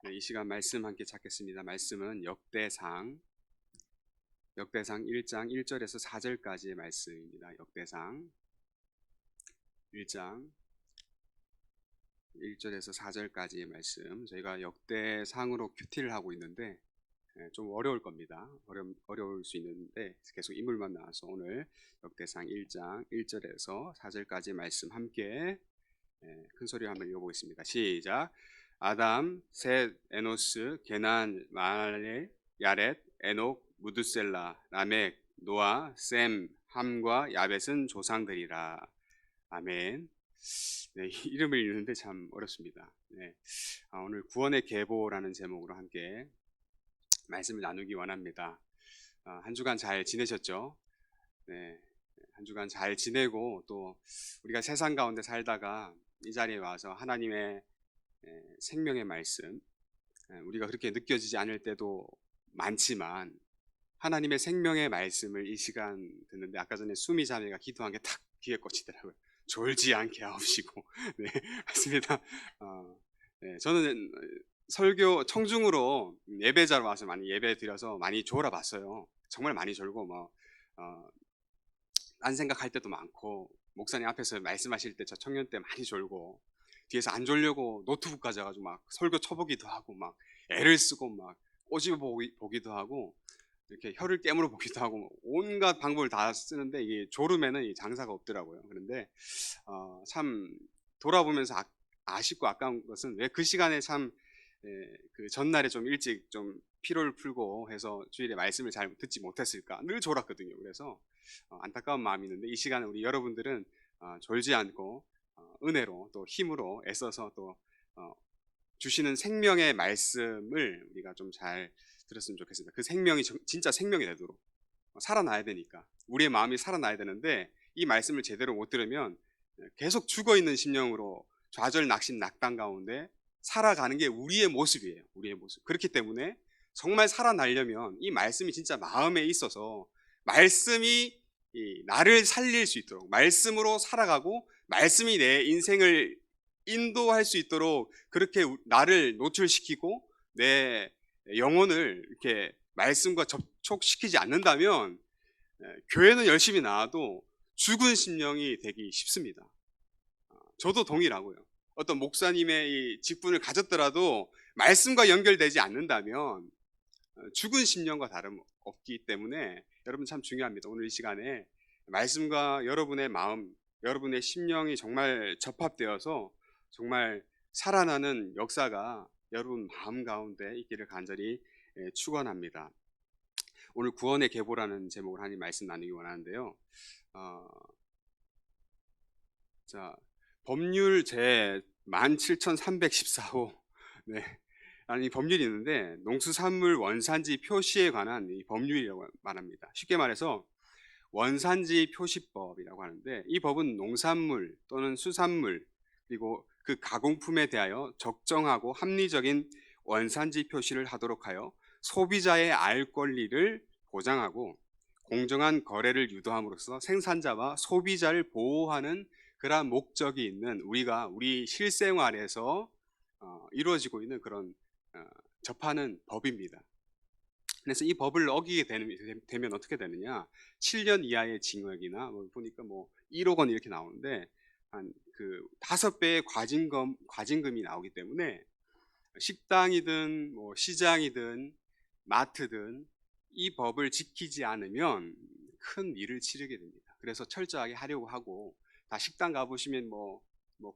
네, 이 시간 말씀 함께 찾겠습니다. 말씀은 역대상 1장 1절에서 4절까지의 말씀입니다. 역대상 1장 1절에서 4절까지의 말씀. 저희가 역대상으로 큐티를 하고 있는데 좀 어려울 겁니다. 어려울 수 있는데 계속 인물만 나와서 오늘 역대상 1장 1절에서 4절까지의 말씀 함께 큰 소리로 한번 읽어보겠습니다. 시작. 아담, 셋, 에노스, 게난, 마랄, 야렛, 에녹, 무두셀라, 라멕, 노아, 셈, 함과 야벳은 조상들이라. 아멘. 네, 이름을 읽는데 참 어렵습니다. 네, 오늘 구원의 계보라는 제목으로 함께 말씀을 나누기 원합니다. 한 주간 잘 지내셨죠? 네, 한 주간 잘 지내고 또 우리가 세상 가운데 살다가 이 자리에 와서 하나님의 생명의 말씀, 우리가 그렇게 느껴지지 않을 때도 많지만 하나님의 생명의 말씀을 이 시간 듣는데 아까 전에 수미 자매가 기도한 게 탁 귀에 꽂히더라고요. 졸지 않게 하옵시고. 네, 맞습니다. 네, 저는 설교 청중으로 예배자로 와서 많이 예배 드려서 많이 졸아봤어요. 정말 많이 졸고 딴 생각할 때도 많고 목사님 앞에서 말씀하실 때 저 청년 때 많이 졸고 뒤에서 안 졸려고 노트북 가져가지고 막 설교 쳐보기도 하고 막 애를 쓰고 막 꼬집어 보기도 하고 이렇게 혀를 깨물어 보기도 하고 온갖 방법을 다 쓰는데 이게 졸음에는 이 장사가 없더라고요. 그런데 참 돌아보면서 아쉽고 아까운 것은 왜 그 시간에 그 전날에 좀 일찍 좀 피로를 풀고 해서 주일에 말씀을 잘 듣지 못했을까 늘 졸았거든요. 그래서 안타까운 마음이 있는데 이 시간에 우리 여러분들은 졸지 않고 은혜로 또 힘으로 애써서 또 주시는 생명의 말씀을 우리가 좀 잘 들었으면 좋겠습니다. 그 생명이 진짜 생명이 되도록 살아나야 되니까 우리의 마음이 살아나야 되는데 이 말씀을 제대로 못 들으면 계속 죽어있는 심령으로 좌절 낙심 낙담 가운데 살아가는 게 우리의 모습이에요. 우리의 모습. 그렇기 때문에 정말 살아나려면 이 말씀이 진짜 마음에 있어서 말씀이 나를 살릴 수 있도록 말씀으로 살아가고 말씀이 내 인생을 인도할 수 있도록 그렇게 나를 노출시키고 내 영혼을 이렇게 말씀과 접촉시키지 않는다면 교회는 열심히 나와도 죽은 심령이 되기 쉽습니다. 저도 동일하고요. 어떤 목사님의 이 직분을 가졌더라도 말씀과 연결되지 않는다면 죽은 심령과 다름없기 때문에 여러분 참 중요합니다. 오늘 이 시간에 말씀과 여러분의 마음, 여러분의 심령이 정말 접합되어서 정말 살아나는 역사가 여러분 마음 가운데 있기를 간절히 축원합니다. 오늘 구원의 계보라는 제목으로 하나님 말씀 나누기 원하는데요. 자, 법률 제 17,314호 네, 이 법률이 있는데 농수산물 원산지 표시에 관한 이 법률이라고 말합니다. 쉽게 말해서 원산지 표시법이라고 하는데 이 법은 농산물 또는 수산물 그리고 그 가공품에 대하여 적정하고 합리적인 원산지 표시를 하도록 하여 소비자의 알 권리를 보장하고 공정한 거래를 유도함으로써 생산자와 소비자를 보호하는 그러한 목적이 있는 우리 실생활에서 이루어지고 있는 그런 접하는 법입니다. 그래서 이 법을 어기게 되면 어떻게 되느냐? 7년 이하의 징역이나 보니까 1억 원 이렇게 나오는데 한 그 5배의 과징금이 나오기 때문에 식당이든 시장이든 마트든 이 법을 지키지 않으면 큰 일을 치르게 됩니다. 그래서 철저하게 하려고 하고 다 식당 가보시면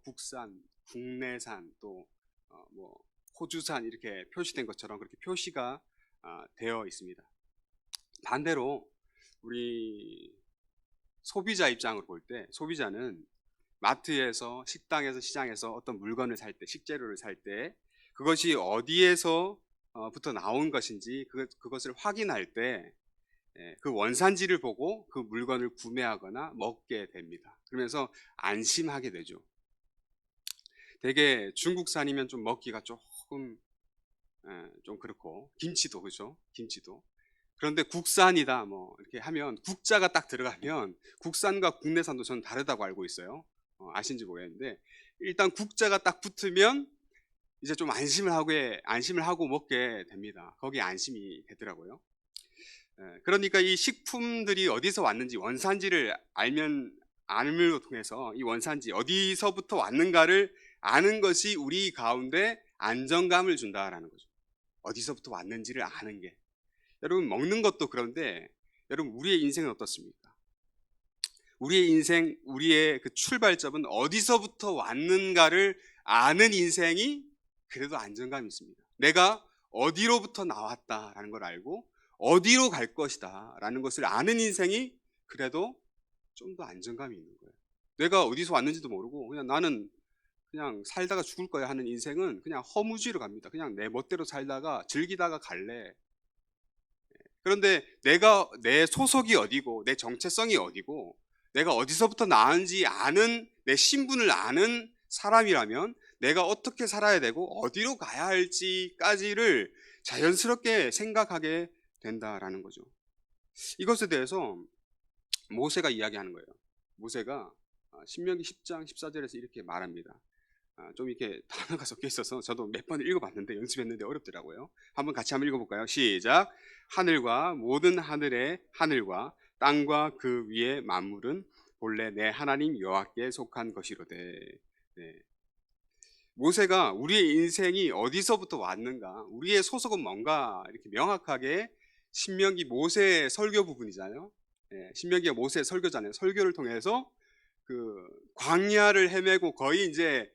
국산, 국내산 또 호주산 이렇게 표시된 것처럼 그렇게 표시가 되어 있습니다. 반대로 우리 소비자 입장으로 볼 때 소비자는 마트에서 식당에서 시장에서 어떤 물건을 살 때 식재료를 살 때 그것이 어디에서부터 나온 것인지 그것을 확인할 때 그 원산지를 보고 그 물건을 구매하거나 먹게 됩니다. 그러면서 안심하게 되죠. 되게 중국산이면 좀 먹기가 조금 좀 그렇고 김치도 그렇죠. 김치도 그런데 국산이다 이렇게 하면 국자가 딱 들어가면 국산과 국내산도 저는 다르다고 알고 있어요. 아신지 모르겠는데 일단 국자가 딱 붙으면 이제 좀 안심을 하고 먹게 됩니다. 거기에 안심이 되더라고요. 그러니까 이 식품들이 어디서 왔는지 원산지를 알면을 통해서 이 원산지 어디서부터 왔는가를 아는 것이 우리 가운데 안정감을 준다라는 거죠. 어디서부터 왔는지를 아는 게. 여러분 먹는 것도 그런데 여러분 우리의 인생은 어떻습니까? 우리의 인생, 우리의 그 출발점은 어디서부터 왔는가를 아는 인생이 그래도 안정감이 있습니다. 내가 어디로부터 나왔다라는 걸 알고 어디로 갈 것이다 라는 것을 아는 인생이 그래도 좀 더 안정감이 있는 거예요. 내가 어디서 왔는지도 모르고 그냥 나는 그냥 살다가 죽을 거야 하는 인생은 그냥 허무주의로 갑니다. 그냥 내 멋대로 살다가 즐기다가 갈래. 그런데 내 소속이 어디고 내 정체성이 어디고 내가 어디서부터 나왔는지 아는 내 신분을 아는 사람이라면 내가 어떻게 살아야 되고 어디로 가야 할지까지를 자연스럽게 생각하게 된다라는 거죠. 이것에 대해서 모세가 이야기하는 거예요. 모세가 신명기 10장 14절에서 이렇게 말합니다. 좀 이렇게 단어가 섞여 있어서 저도 몇 번 읽어봤는데 연습했는데 어렵더라고요. 한번 읽어볼까요? 시작. 하늘과 모든 하늘의 하늘과 땅과 그 위의 만물은 본래 내 하나님 여호와께 속한 것이로되. 네. 모세가 우리의 인생이 어디서부터 왔는가, 우리의 소속은 뭔가 이렇게 명확하게 신명기 모세의 설교 부분이잖아요. 신명기가 모세의 설교잖아요. 설교를 통해서 그 광야를 헤매고 거의 이제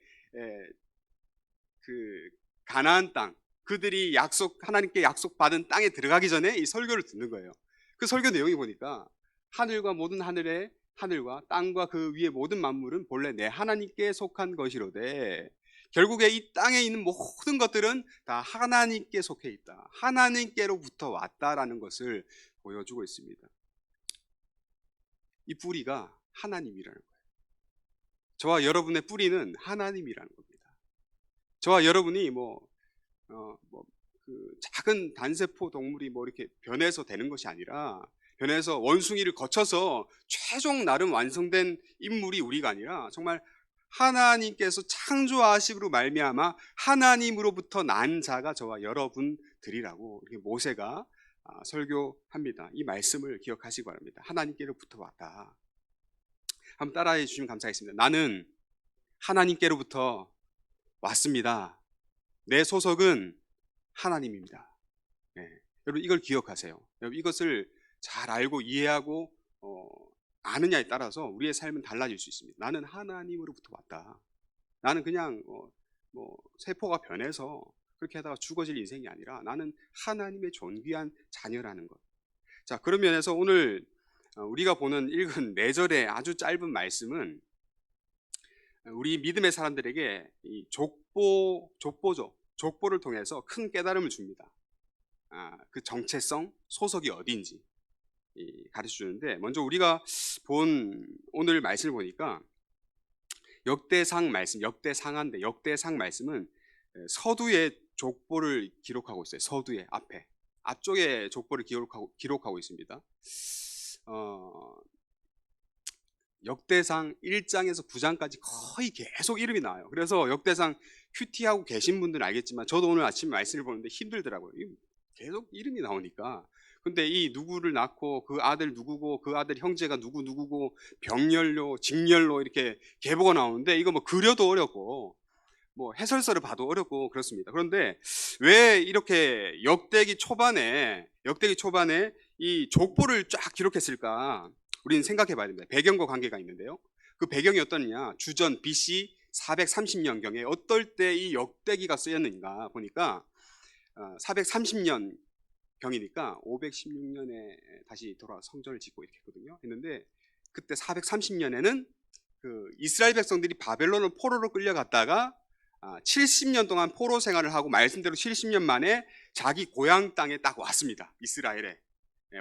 그 가나안 땅, 그들이 하나님께 약속받은 땅에 들어가기 전에 이 설교를 듣는 거예요. 그 설교 내용이 보니까 하늘과 모든 하늘의 하늘과 땅과 그 위의 모든 만물은 본래 내 하나님께 속한 것이로되. 결국에 이 땅에 있는 모든 것들은 다 하나님께 속해 있다. 하나님께로부터 왔다라는 것을 보여주고 있습니다. 이 뿌리가 하나님이라는 거예요. 저와 여러분의 뿌리는 하나님이라는 겁니다. 저와 여러분이 그 작은 단세포 동물이 이렇게 변해서 되는 것이 아니라, 변해서 원숭이를 거쳐서 최종 나름 완성된 인물이 우리가 아니라 정말 하나님께서 창조하심으로 말미암아 하나님으로부터 난 자가 저와 여러분들이라고 이렇게 모세가 설교합니다. 이 말씀을 기억하시기 바랍니다. 하나님께로부터 왔다. 한번 따라해 주시면 감사하겠습니다. 나는 하나님께로부터 왔습니다. 내 소속은 하나님입니다. 네. 여러분 이걸 기억하세요. 여러분 이것을 잘 알고 이해하고 아느냐에 따라서 우리의 삶은 달라질 수 있습니다. 나는 하나님으로부터 왔다. 나는 그냥 세포가 변해서 그렇게 하다가 죽어질 인생이 아니라 나는 하나님의 존귀한 자녀라는 것. 자, 그런 면에서 오늘 우리가 읽은 4절의 아주 짧은 말씀은 우리 믿음의 사람들에게 이 족보를 통해서 큰 깨달음을 줍니다. 그 정체성, 소속이 어디인지 가르쳐 주는데, 먼저 우리가 본 오늘 말씀을 보니까 역대상 말씀은 서두의 족보를 기록하고 있어요. 서두의 앞쪽에 족보를 기록하고 있습니다. 역대상 1장에서 9장까지 거의 계속 이름이 나와요. 그래서 역대상 큐티하고 계신 분들은 알겠지만 저도 오늘 아침 말씀을 보는데 힘들더라고요. 계속 이름이 나오니까. 근데 이 누구를 낳고 그 아들 누구고 그 아들 형제가 누구고 병렬로 직렬로 이렇게 계보가 나오는데 이거 그려도 어렵고 해설서를 봐도 어렵고 그렇습니다. 그런데 왜 이렇게 역대기 초반에 이 족보를 쫙 기록했을까? 우리는 생각해 봐야 됩니다. 배경과 관계가 있는데요. 그 배경이 어떠냐? 주전 BC 430년경에 어떨 때 이 역대기가 쓰였는가 보니까 430년 경이니까 516년에 다시 돌아 성전을 짓고 이렇게 했거든요. 했는데 그때 430년에는 그 이스라엘 백성들이 바벨론을 포로로 끌려갔다가 70년 동안 포로 생활을 하고 말씀대로 70년 만에 자기 고향 땅에 딱 왔습니다. 이스라엘에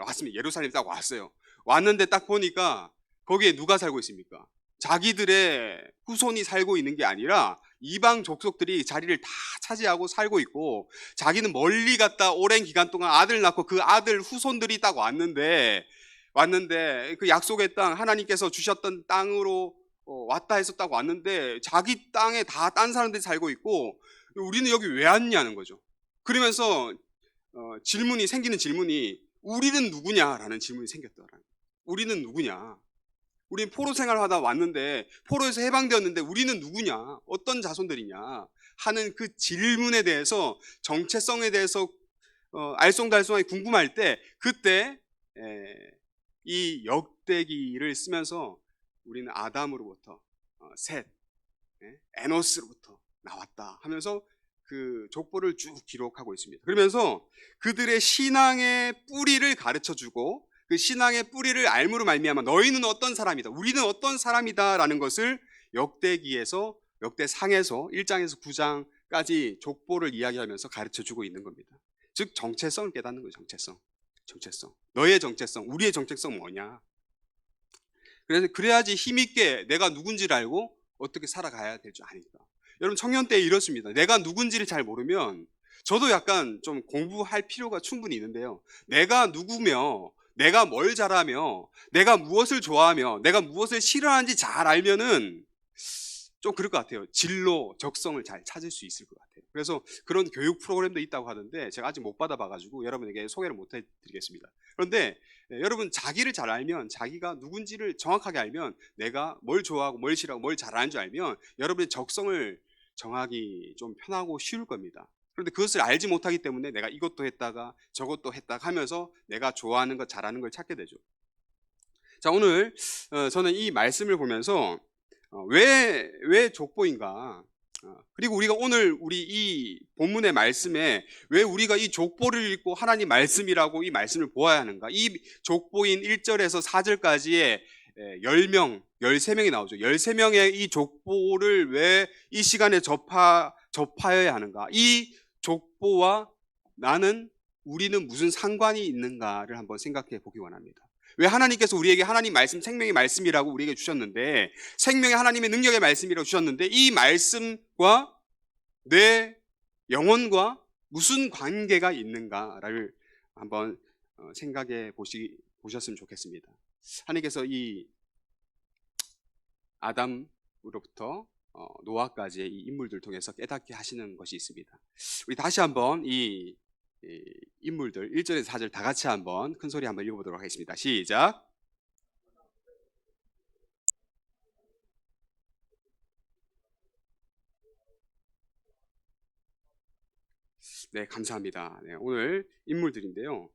왔습니다. 예루살렘에 딱 왔어요. 왔는데 딱 보니까 거기에 누가 살고 있습니까? 자기들의 후손이 살고 있는 게 아니라 이방 족속들이 자리를 다 차지하고 살고 있고, 자기는 멀리 갔다 오랜 기간 동안 아들 낳고 그 아들 후손들이 딱 왔는데 그 약속의 땅, 하나님께서 주셨던 땅으로 왔다 해서 딱 왔는데 자기 땅에 다 딴 사람들이 살고 있고 우리는 여기 왜 왔냐는 거죠. 그러면서 생기는 질문이 우리는 누구냐라는 질문이 생겼더라. 우리는 누구냐? 우리는 포로 생활하다 왔는데 포로에서 해방되었는데 우리는 누구냐? 어떤 자손들이냐? 하는 그 질문에 대해서 정체성에 대해서 알쏭달쏭하게 궁금할 때 그때 이 역대기를 쓰면서 우리는 아담으로부터 셋, 에노스로부터 나왔다 하면서 그 족보를 쭉 기록하고 있습니다. 그러면서 그들의 신앙의 뿌리를 가르쳐주고 그 신앙의 뿌리를 알므로 말미암아 너희는 어떤 사람이다, 우리는 어떤 사람이다라는 것을 역대상에서 1장에서 9장까지 족보를 이야기하면서 가르쳐주고 있는 겁니다. 즉 정체성을 깨닫는 거예요. 정체성. 너의 정체성, 우리의 정체성 뭐냐? 그래야지 힘있게 내가 누군지를 알고 어떻게 살아가야 될 줄 아니까. 여러분 청년 때 이렇습니다. 내가 누군지를 잘 모르면 저도 약간 좀 공부할 필요가 충분히 있는데요. 내가 누구며 내가 뭘 잘하며 내가 무엇을 좋아하며 내가 무엇을 싫어하는지 잘 알면은 좀 그럴 것 같아요. 진로, 적성을 잘 찾을 수 있을 것 같아요. 그래서 그런 교육 프로그램도 있다고 하던데 제가 아직 못 받아봐가지고 여러분에게 소개를 못 해드리겠습니다. 그런데 여러분 자기를 잘 알면, 자기가 누군지를 정확하게 알면, 내가 뭘 좋아하고 뭘 싫어하고 뭘 잘하는 줄 알면 여러분의 적성을 정하기 좀 편하고 쉬울 겁니다. 그런데 그것을 알지 못하기 때문에 내가 이것도 했다가 저것도 했다가 하면서 내가 좋아하는 것, 잘하는 걸 찾게 되죠. 자, 오늘 저는 이 말씀을 보면서 왜 족보인가? 그리고 우리가 오늘 우리 이 본문의 말씀에 왜 우리가 이 족보를 읽고 하나님 말씀이라고 이 말씀을 보아야 하는가? 이 족보인 1절에서 4절까지의 10명, 13명이 나오죠. 13명의 이 족보를 왜 이 시간에 접하여야 하는가? 이 족보와 우리는 무슨 상관이 있는가를 한번 생각해 보기 원합니다. 왜 하나님께서 우리에게 하나님 말씀, 생명의 말씀이라고 우리에게 주셨는데, 생명의 하나님의 능력의 말씀이라고 주셨는데 이 말씀과 내 영혼과 무슨 관계가 있는가를 한번 생각해 보셨으면 좋겠습니다. 하나님께서 이 아담으로부터 노아까지의 이 인물들 통해서 깨닫게 하시는 것이 있습니다. 우리 다시 한번 이 인물들 1절에서 4절 다 같이 한번 큰 소리 한번 읽어보도록 하겠습니다. 시작. 네, 감사합니다. 네, 오늘 인물들인데요.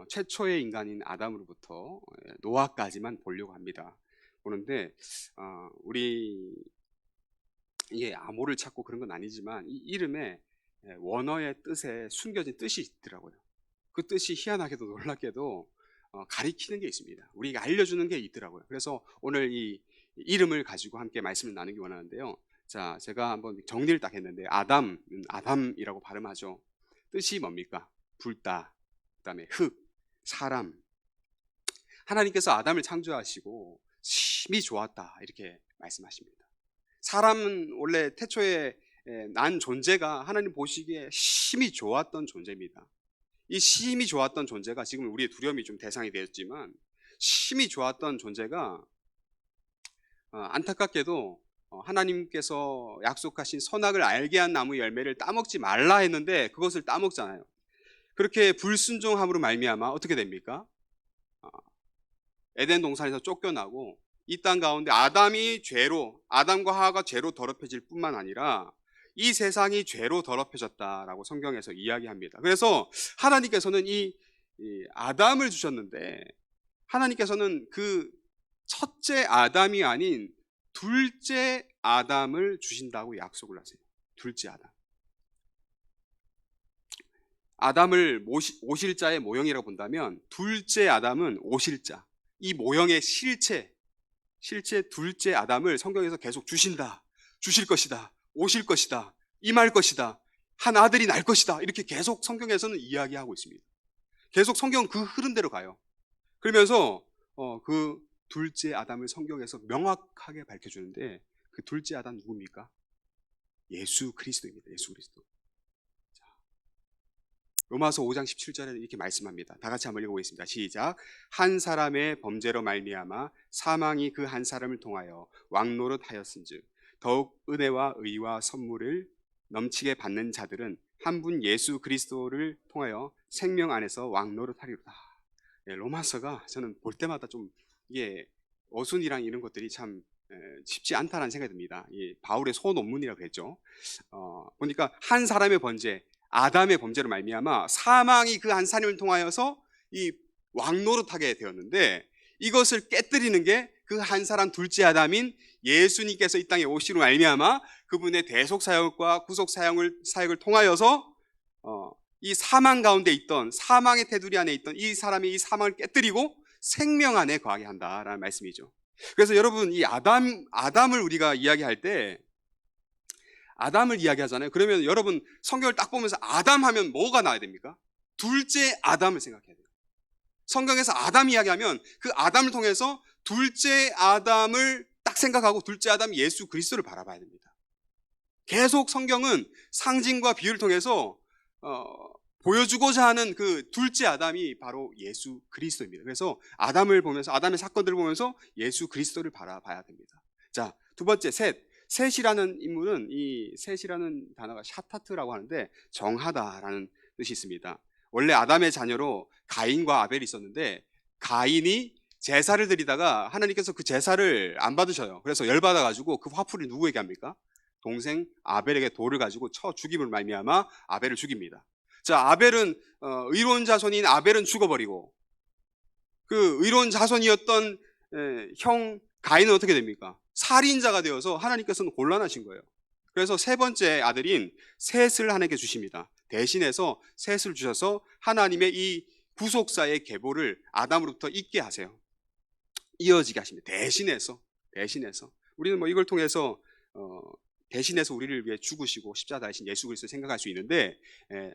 최초의 인간인 아담으로부터 노아까지만 보려고 합니다. 보는데 우리 이게 암호를 찾고 그런 건 아니지만 이 이름에 원어의 뜻에 숨겨진 뜻이 있더라고요. 그 뜻이 희한하게도 놀랍게도 가리키는 게 있습니다. 우리가 알려주는 게 있더라고요. 그래서 오늘 이 이름을 가지고 함께 말씀을 나누기 원하는데요. 자, 제가 한번 정리를 딱 했는데 아담이라고 발음하죠. 뜻이 뭡니까? 불다, 그다음에 흙, 사람. 하나님께서 아담을 창조하시고 심히 좋았다 이렇게 말씀하십니다. 사람은 원래 태초에 난 존재가 하나님 보시기에 심히 좋았던 존재입니다. 이 심히 좋았던 존재가 지금 우리의 두려움이 좀 대상이 되었지만 심히 좋았던 존재가 안타깝게도 하나님께서 약속하신 선악을 알게 한 나무 열매를 따먹지 말라 했는데 그것을 따먹잖아요. 그렇게 불순종함으로 말미암아 어떻게 됩니까? 에덴 동산에서 쫓겨나고 이 땅 가운데 아담과 하와가 죄로 더럽혀질 뿐만 아니라 이 세상이 죄로 더럽혀졌다라고 성경에서 이야기합니다. 그래서 하나님께서는 이 아담을 주셨는데 하나님께서는 그 첫째 아담이 아닌 둘째 아담을 주신다고 약속을 하세요. 둘째 아담. 아담을 오실자의 모형이라고 본다면 둘째 아담은 오실자. 이 모형의 실체 둘째 아담을 성경에서 계속 주실 것이다, 오실 것이다, 임할 것이다, 한 아들이 날 것이다 이렇게 계속 성경에서는 이야기하고 있습니다. 계속 성경은 그 흐름대로 가요. 그러면서 그 둘째 아담을 성경에서 명확하게 밝혀주는데 그 둘째 아담 누굽니까? 예수 그리스도입니다. 예수 그리스도. 로마서 5장 17절에 이렇게 말씀합니다. 다 같이 한번 읽어보겠습니다. 시작. 한 사람의 범죄로 말미암아 사망이 그 한 사람을 통하여 왕노릇하였은즉 더욱 은혜와 의와 선물을 넘치게 받는 자들은 한 분 예수 그리스도를 통하여 생명 안에서 왕노릇하리로다. 로마서가 저는 볼 때마다 좀 이게 어순이랑 이런 것들이 참 쉽지 않다는 생각이 듭니다. 이 바울의 소논문이라고 했죠. 보니까 한 사람의 범죄, 아담의 범죄로 말미암아 사망이 그 한 사람을 통하여서 이 왕노릇하게 되었는데, 이것을 깨뜨리는 게 그 한 사람 둘째 아담인 예수님께서 이 땅에 오시로 말미암아 그분의 대속 사역과 구속 사역을 통하여서 이 사망 가운데 있던, 사망의 테두리 안에 있던 이 사람이 이 사망을 깨뜨리고 생명 안에 거하게 한다라는 말씀이죠. 그래서 여러분, 이 아담을 우리가 이야기할 때 아담을 이야기하잖아요. 그러면 여러분 성경을 딱 보면서 아담 하면 뭐가 나와야 됩니까? 둘째 아담을 생각해야 돼요. 성경에서 아담 이야기하면 그 아담을 통해서 둘째 아담을 딱 생각하고 둘째 아담 예수 그리스도를 바라봐야 됩니다. 계속 성경은 상징과 비유를 통해서 보여주고자 하는 그 둘째 아담이 바로 예수 그리스도입니다. 그래서 아담을 보면서, 아담의 사건들을 보면서 예수 그리스도를 바라봐야 됩니다. 자, 두 번째, 셋이라는 인물은, 이 셋이라는 단어가 샤타트라고 하는데 정하다라는 뜻이 있습니다. 원래 아담의 자녀로 가인과 아벨이 있었는데, 가인이 제사를 드리다가 하나님께서 그 제사를 안 받으셔요. 그래서 열받아가지고 그 화풀이 누구에게 합니까? 동생 아벨에게 돌을 가지고 쳐 죽임을 말미암아 아벨을 죽입니다. 자, 아벨은 의로운 자손인 아벨은 죽어버리고, 그 의로운 자손이었던 형 가인은 어떻게 됩니까? 살인자가 되어서 하나님께서는 곤란하신 거예요. 그래서 세 번째 아들인 셋을 하나님께 주십니다. 대신해서 셋을 주셔서 하나님의 이 구속사의 계보를 아담으로부터 잇게 하세요. 이어지게 하십니다. 대신해서 우리는 뭐 이걸 통해서 대신해서 우리를 위해 죽으시고 십자가 달리신 예수 그리스도를 생각할 수 있는데,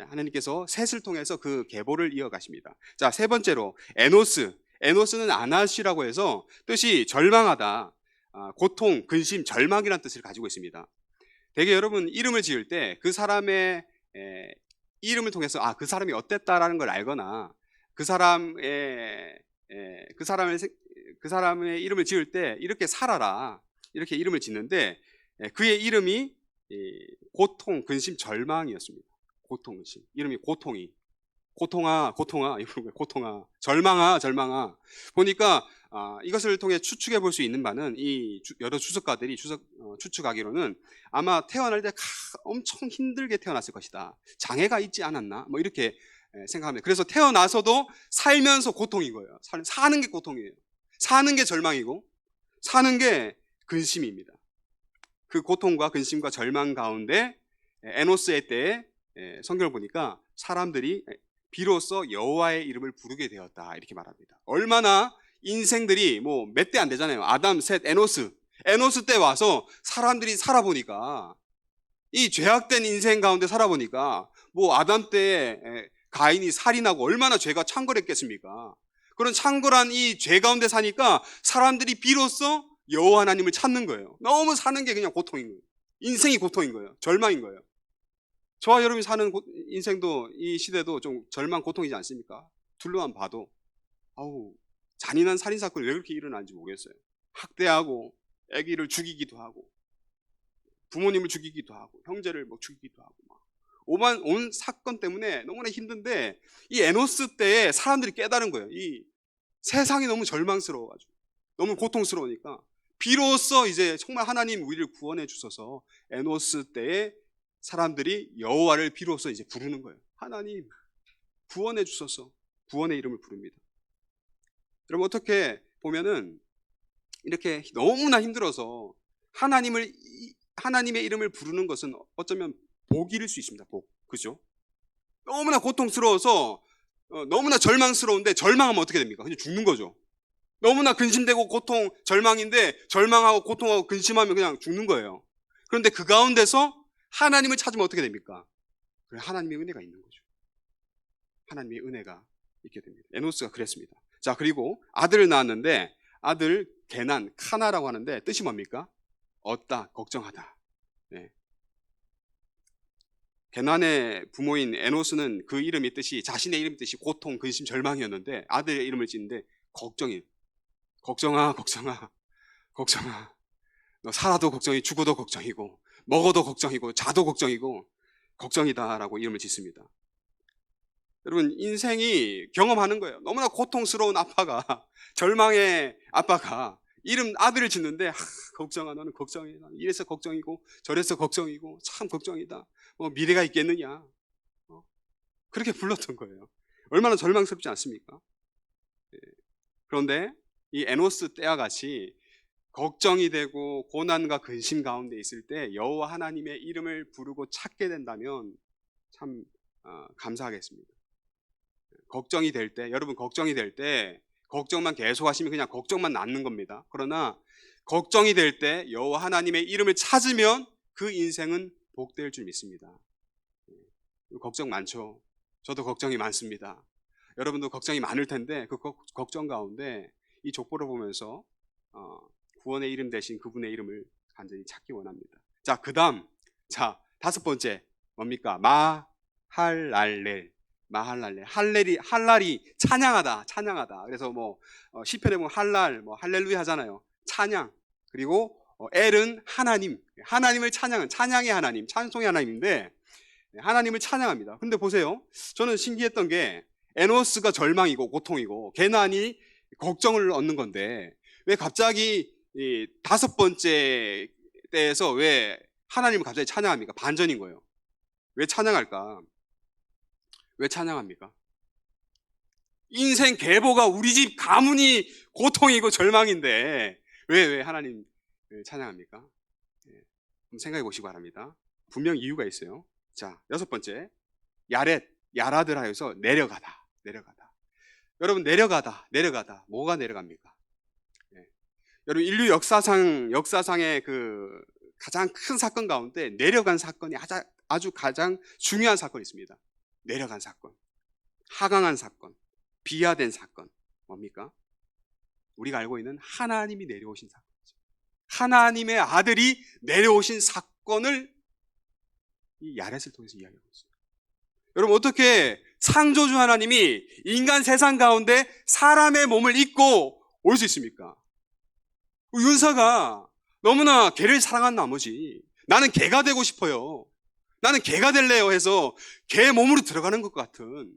하나님께서 셋을 통해서 그 계보를 이어가십니다. 자, 세 번째로 에노스는 아나시라고 해서 뜻이 절망하다, 고통, 근심, 절망이라는 뜻을 가지고 있습니다. 대개 여러분 이름을 지을 때 그 사람의 이름을 통해서 그 사람이 어땠다라는 걸 알거나 그 사람의 이름을 지을 때 이렇게 살아라, 이렇게 이름을 짓는데, 그의 이름이 고통, 근심, 절망이었습니다. 고통, 근심. 이름이 고통아, 절망아. 보니까 이것을 통해 추측해 볼 수 있는 바는, 이 여러 주석가들이 추측하기로는 아마 태어날 때 엄청 힘들게 태어났을 것이다. 장애가 있지 않았나? 뭐 이렇게 생각합니다. 그래서 태어나서도 살면서 고통인 거예요. 사는 게 고통이에요. 사는 게 절망이고 사는 게 근심입니다. 그 고통과 근심과 절망 가운데 에노스의 때에 성경을 보니까 사람들이 비로소 여호와의 이름을 부르게 되었다, 이렇게 말합니다. 얼마나 인생들이 뭐 몇 대 안 되잖아요. 아담, 셋, 에노스 때 와서 사람들이 살아보니까, 이 죄악된 인생 가운데 살아보니까, 뭐 아담 때 가인이 살인하고 얼마나 죄가 창궐했겠습니까? 그런 창궐한 이 죄 가운데 사니까 사람들이 비로소 여호와 하나님을 찾는 거예요. 너무 사는 게 그냥 고통인 거예요. 인생이 고통인 거예요. 절망인 거예요. 저와 여러분이 사는 인생도, 이 시대도 좀 절망, 고통이지 않습니까? 둘러만 봐도 잔인한 살인사건이 왜 그렇게 일어나는지 모르겠어요. 학대하고 아기를 죽이기도 하고 부모님을 죽이기도 하고 형제를 뭐 죽이기도 하고 온 사건 때문에 너무나 힘든데, 이 에노스 때에 사람들이 깨달은 거예요. 이 세상이 너무 절망스러워가지고, 너무 고통스러우니까 비로소 이제 정말 하나님 우리를 구원해 주셔서 에노스 때에 사람들이 여호와를 비로소 이제 부르는 거예요. 하나님 구원해 주셔서 구원의 이름을 부릅니다. 여러분, 어떻게 보면은 이렇게 너무나 힘들어서 하나님의 이름을 부르는 것은 어쩌면 복일 수 있습니다. 복. 그죠? 너무나 고통스러워서 너무나 절망스러운데, 절망하면 어떻게 됩니까? 그냥 죽는 거죠. 너무나 근심되고 고통, 절망인데 절망하고 고통하고 근심하면 그냥 죽는 거예요. 그런데 그 가운데서 하나님을 찾으면 어떻게 됩니까? 하나님의 은혜가 있는 거죠. 하나님의 은혜가 있게 됩니다. 에노스가 그랬습니다. 자, 그리고 아들을 낳았는데, 아들 게난, 카나라고 하는데 뜻이 뭡니까? 얻다, 걱정하다. 네. 게난의 부모인 에노스는 그 이름의 뜻이, 자신의 이름의 뜻이 고통, 근심, 절망이었는데 아들의 이름을 짓는데 걱정이에요. 걱정아. 너 살아도 걱정이, 죽어도 걱정이고, 먹어도 걱정이고 자도 걱정이고 걱정이다라고 이름을 짓습니다. 여러분, 인생이 경험하는 거예요. 너무나 고통스러운 아빠가 절망의 아빠가 아들을 짓는데 걱정아, 너는 걱정해. 이래서 걱정이고 저래서 걱정이고 참 걱정이다. 미래가 있겠느냐. 그렇게 불렀던 거예요. 얼마나 절망스럽지 않습니까? 그런데 이 에노스 때와 같이 걱정이 되고 고난과 근심 가운데 있을 때 여호와 하나님의 이름을 부르고 찾게 된다면 참 감사하겠습니다. 걱정이 될 때, 여러분 걱정이 될 때 걱정만 계속 하시면 그냥 걱정만 낳는 겁니다. 그러나 걱정이 될 때 여호와 하나님의 이름을 찾으면 그 인생은 복될 줄 믿습니다. 걱정 많죠. 저도 걱정이 많습니다. 여러분도 걱정이 많을 텐데 그 걱정 가운데 이 족보를 보면서 구원의 이름 대신 그분의 이름을 간절히 찾기 원합니다. 자, 그 다음, 자, 5번째 뭡니까? 마할랄렐. 할랄이 찬양하다. 그래서 시편에 보면 할랄, 할렐루야 하잖아요. 찬양. 그리고 엘은 하나님을 찬양은 찬양의 하나님, 찬송의 하나님인데 하나님을 찬양합니다. 근데 보세요. 저는 신기했던 게 에노스가 절망이고 고통이고 게난이 걱정을 얻는 건데 왜 갑자기 이 5번째 때에서 왜 하나님을 갑자기 찬양합니까? 반전인 거예요. 왜 찬양할까? 왜 찬양합니까? 인생 계보가 우리 집 가문이 고통이고 절망인데 왜 하나님 찬양합니까? 한번 생각해 보시기 바랍니다. 분명 이유가 있어요. 자, 6번째 야라들 하여서 내려가다. 여러분 내려가다 뭐가 내려갑니까? 여러분 인류 역사상의 그 가장 큰 사건 가운데 내려간 사건이 아주 가장 중요한 사건이 있습니다. 내려간 사건, 하강한 사건, 비하된 사건 뭡니까? 우리가 알고 있는 하나님이 내려오신 사건이죠. 하나님의 아들이 내려오신 사건을 이 야렛을 통해서 이야기하고 있어요. 여러분 어떻게 창조주 하나님이 인간 세상 가운데 사람의 몸을 입고 올 수 있습니까? 윤사가 너무나 개를 사랑한 나머지 나는 개가 되고 싶어요. 나는 개가 될래요 해서 개 몸으로 들어가는 것 같은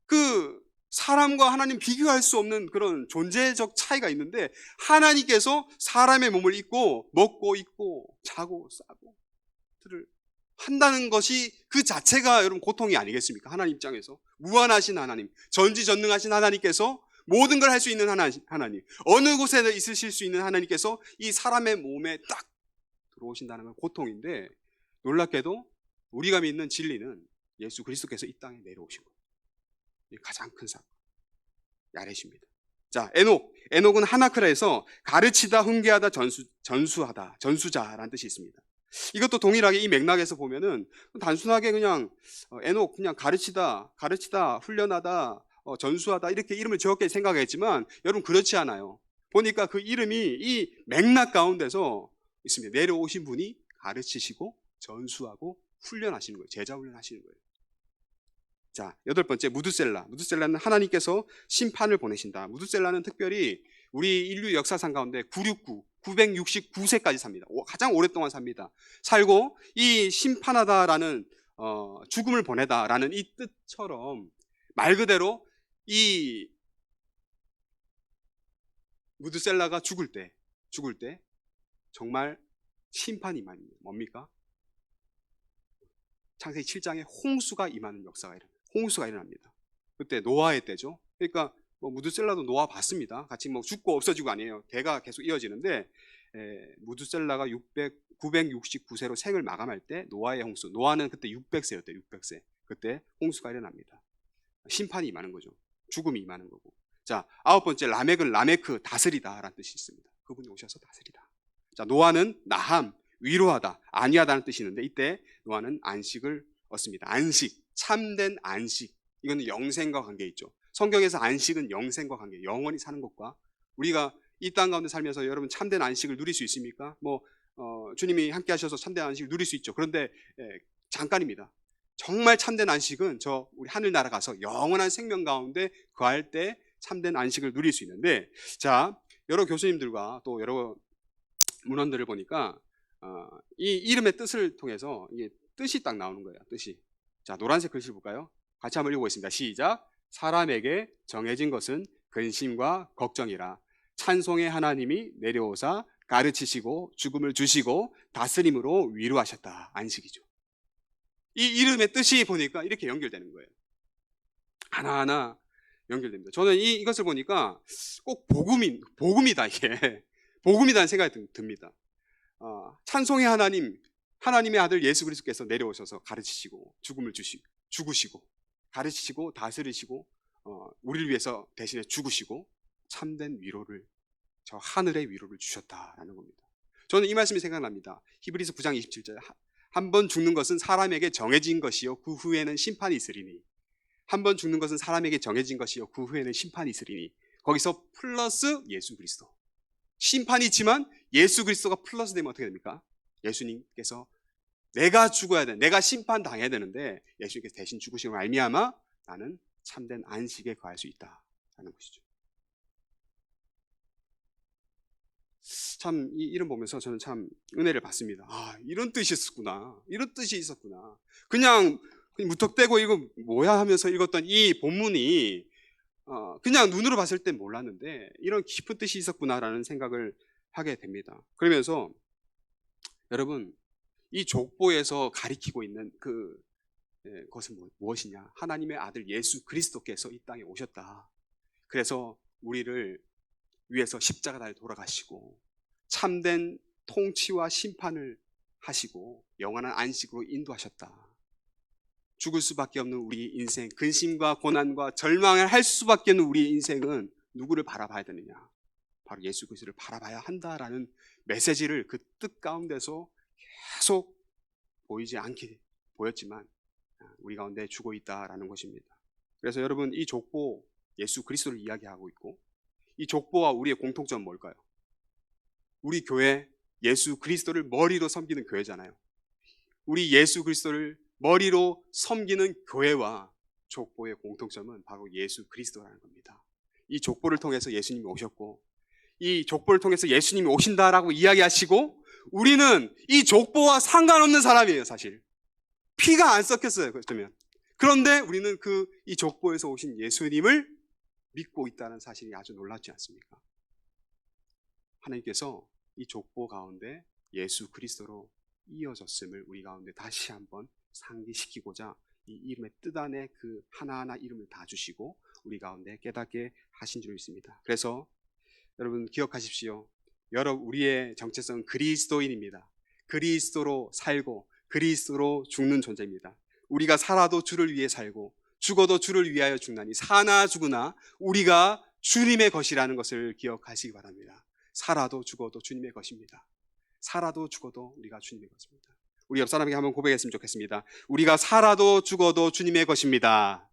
그 사람과 하나님 비교할 수 없는 그런 존재적 차이가 있는데 하나님께서 사람의 몸을 입고 먹고 입고 자고 싸고 들을 한다는 것이 그 자체가 여러분 고통이 아니겠습니까? 하나님 입장에서 무한하신 하나님, 전지전능하신 하나님께서 모든 걸 할 수 있는 하나님, 어느 곳에 있으실 수 있는 하나님께서 이 사람의 몸에 딱 들어오신다는 건 고통인데 놀랍게도 우리가 믿는 진리는 예수 그리스도께서 이 땅에 내려오신 거예요. 이 가장 큰 사건 야렛입니다. 자, 에녹은 하나크라에서 가르치다, 훈계하다, 전수자라는 뜻이 있습니다. 이것도 동일하게 이 맥락에서 보면은 단순하게 그냥 에녹 그냥 가르치다, 훈련하다, 전수하다 이렇게 이름을 지었게 생각했지만 여러분 그렇지 않아요. 보니까 그 이름이 이 맥락 가운데서 있습니다. 내려오신 분이 가르치시고 전수하고 훈련하시는 거예요. 제자 훈련하시는 거예요. 자, 8번째 무드셀라는 하나님께서 심판을 보내신다. 무드셀라는 특별히 우리 인류 역사상 가운데 969세까지 삽니다. 가장 오랫동안 삽니다. 살고 이 심판하다라는 죽음을 보내다라는 이 뜻처럼 말 그대로 이 무드셀라가 죽을 때 정말 심판이 임합니다. 뭡니까? 창세기 7장에 홍수가 임하는 역사가 일어납니다. 홍수가 일어납니다. 그때 노아의 때죠. 그러니까 무드셀라도 노아 봤습니다. 같이 죽고 없어지고 아니에요. 대가 계속 이어지는데 무드셀라가 969세로 생을 마감할 때 노아의 홍수. 노아는 그때 600세였대요. 600세. 그때 홍수가 일어납니다. 심판이 임하는 거죠. 죽음이 임하는 거고. 자, 9번째 라멕은 라메크 다스리다라는 뜻이 있습니다. 그분이 오셔서 다스리다. 자, 노아는 나함 위로하다, 안위하다는 뜻이 있는데 이때 노아는 안식을 얻습니다. 안식, 참된 안식. 이거는 영생과 관계 있죠. 성경에서 안식은 영생과 관계, 영원히 사는 것과 우리가 이 땅 가운데 살면서 여러분 참된 안식을 누릴 수 있습니까? 주님이 함께 하셔서 참된 안식을 누릴 수 있죠. 그런데 잠깐입니다. 정말 참된 안식은 우리 하늘나라 가서 영원한 생명 가운데 거할 때 참된 안식을 누릴 수 있는데 자, 여러 교수님들과 또 여러 문헌들을 보니까 이 이름의 뜻을 통해서 이게 뜻이 딱 나오는 거예요. 뜻이. 자, 노란색 글씨 볼까요? 같이 한번 읽어보겠습니다. 시작. 사람에게 정해진 것은 근심과 걱정이라. 찬송의 하나님이 내려오사 가르치시고 죽음을 주시고 다스림으로 위로하셨다. 안식이죠. 이 이름의 뜻이 보니까 이렇게 연결되는 거예요. 하나하나 연결됩니다. 저는 이것을 보니까 꼭 복음이다 이게. 복음이라는 생각이 듭니다. 찬송의 하나님, 하나님의 아들 예수 그리스도께서 내려오셔서 가르치시고 죽으시고 가르치시고 다스리시고 우리를 위해서 대신에 죽으시고 참된 위로를, 저 하늘의 위로를 주셨다라는 겁니다. 저는 이 말씀이 생각납니다. 히브리서 9장 27절 한 번 죽는 것은 사람에게 정해진 것이요 그 후에는 심판이 있으리니. 한 번 죽는 것은 사람에게 정해진 것이요 그 후에는 심판이 있으리니. 거기서 플러스 예수 그리스도. 심판이 있지만 예수 그리스도가 플러스 되면 어떻게 됩니까? 예수님께서 내가 죽어야 돼, 내가 심판당해야 되는데 예수님께서 대신 죽으신 걸 알미암아 나는 참된 안식에 거할 수 있다라는 것이죠. 참 이 이름 보면서 저는 참 은혜를 받습니다. 이런 뜻이 있었구나. 이런 뜻이 있었구나. 그냥 무턱대고 이거 뭐야 하면서 읽었던 이 본문이 그냥 눈으로 봤을 땐 몰랐는데 이런 깊은 뜻이 있었구나라는 생각을 하게 됩니다. 그러면서 여러분, 이 족보에서 가리키고 있는 그것은 무엇이냐? 하나님의 아들 예수 그리스도께서 이 땅에 오셨다. 그래서 우리를 위해서 십자가 달 돌아가시고 참된 통치와 심판을 하시고 영원한 안식으로 인도하셨다. 죽을 수밖에 없는 우리 인생, 근심과 고난과 절망을 할 수밖에 없는 우리 인생은 누구를 바라봐야 되느냐? 바로 예수 그리스도를 바라봐야 한다라는 메시지를 그 뜻 가운데서 계속 보이지 않게 보였지만 우리 가운데 주고 있다라는 것입니다. 그래서 여러분, 이 족보 예수 그리스도를 이야기하고 있고, 이 족보와 우리의 공통점은 뭘까요? 우리 교회 예수 그리스도를 머리로 섬기는 교회잖아요. 우리 예수 그리스도를 머리로 섬기는 교회와 족보의 공통점은 바로 예수 그리스도라는 겁니다. 이 족보를 통해서 예수님이 오셨고, 이 족보를 통해서 예수님이 오신다라고 이야기하시고, 우리는 이 족보와 상관없는 사람이에요. 사실 피가 안 섞였어요. 그렇다면 그런데 우리는 이 족보에서 오신 예수님을 믿고 있다는 사실이 아주 놀랍지 않습니까? 하나님께서 이 족보 가운데 예수 그리스도로 이어졌음을 우리 가운데 다시 한번 상기시키고자 이 이름의 뜻 안에 그 하나하나 이름을 다 주시고 우리 가운데 깨닫게 하신 줄 믿습니다. 그래서 여러분 기억하십시오. 우리의 정체성은 그리스도인입니다. 그리스도로 살고 그리스도로 죽는 존재입니다. 우리가 살아도 주를 위해 살고 죽어도 주를 위하여 죽나니 사나 죽으나 우리가 주님의 것이라는 것을 기억하시기 바랍니다. 살아도 죽어도 주님의 것입니다. 살아도 죽어도 우리가 주님의 것입니다. 우리 옆 사람에게 한번 고백했으면 좋겠습니다. 우리가 살아도 죽어도 주님의 것입니다.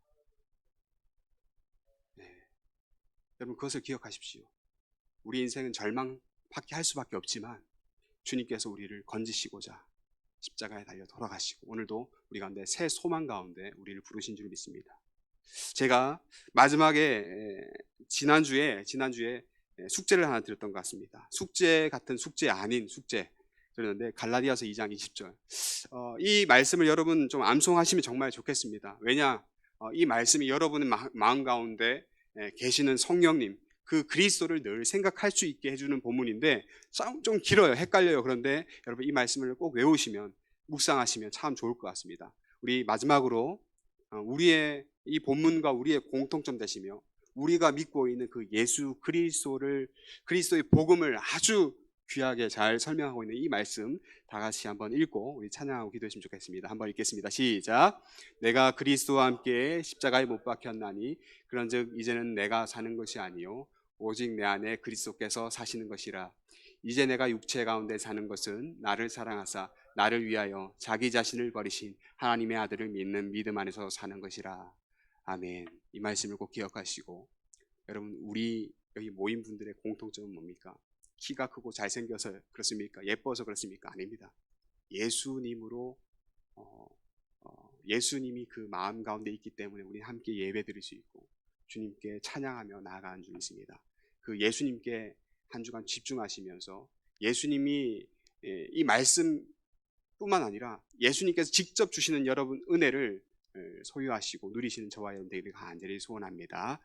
네. 여러분 그것을 기억하십시오. 우리 인생은 절망밖에 할 수밖에 없지만 주님께서 우리를 건지시고자 십자가에 달려 돌아가시고 오늘도 우리 가운데 새 소망 가운데 우리를 부르신 줄 믿습니다. 제가 마지막에 지난주에 숙제를 하나 드렸던 것 같습니다. 숙제 같은 숙제 아닌 숙제 그러는데 갈라디아서 2장 20절 이 말씀을 여러분 좀 암송하시면 정말 좋겠습니다. 왜냐? 이 말씀이 여러분의 마음 가운데 계시는 성령님 그 그리스도를 늘 생각할 수 있게 해주는 본문인데 좀 길어요. 헷갈려요. 그런데 여러분 이 말씀을 꼭 외우시면 묵상하시면 참 좋을 것 같습니다. 우리 마지막으로 우리의 이 본문과 우리의 공통점 되시며 우리가 믿고 있는 그 예수 그리스도의 복음을 아주 귀하게 잘 설명하고 있는 이 말씀 다 같이 한번 읽고 우리 찬양하고 기도했으면 좋겠습니다. 한번 읽겠습니다. 시작. 내가 그리스도와 함께 십자가에 못 박혔나니 그런즉 이제는 내가 사는 것이 아니요 오직 내 안에 그리스도께서 사시는 것이라. 이제 내가 육체 가운데 사는 것은 나를 사랑하사 나를 위하여 자기 자신을 버리신 하나님의 아들을 믿는 믿음 안에서 사는 것이라. 아멘. 이 말씀을 꼭 기억하시고 여러분 우리 여기 모인 분들의 공통점은 뭡니까? 키가 크고 잘생겨서 그렇습니까? 예뻐서 그렇습니까? 아닙니다. 예수님으로 예수님이 그 마음 가운데 있기 때문에 우리 함께 예배 드릴 수 있고 주님께 찬양하며 나아가는 줄 믿습니다. 그 예수님께 한 주간 집중하시면서 예수님이 이 말씀뿐만 아니라 예수님께서 직접 주시는 여러분 은혜를 소유하시고 누리시는 저와 여러분 되기를 간절히 소원합니다.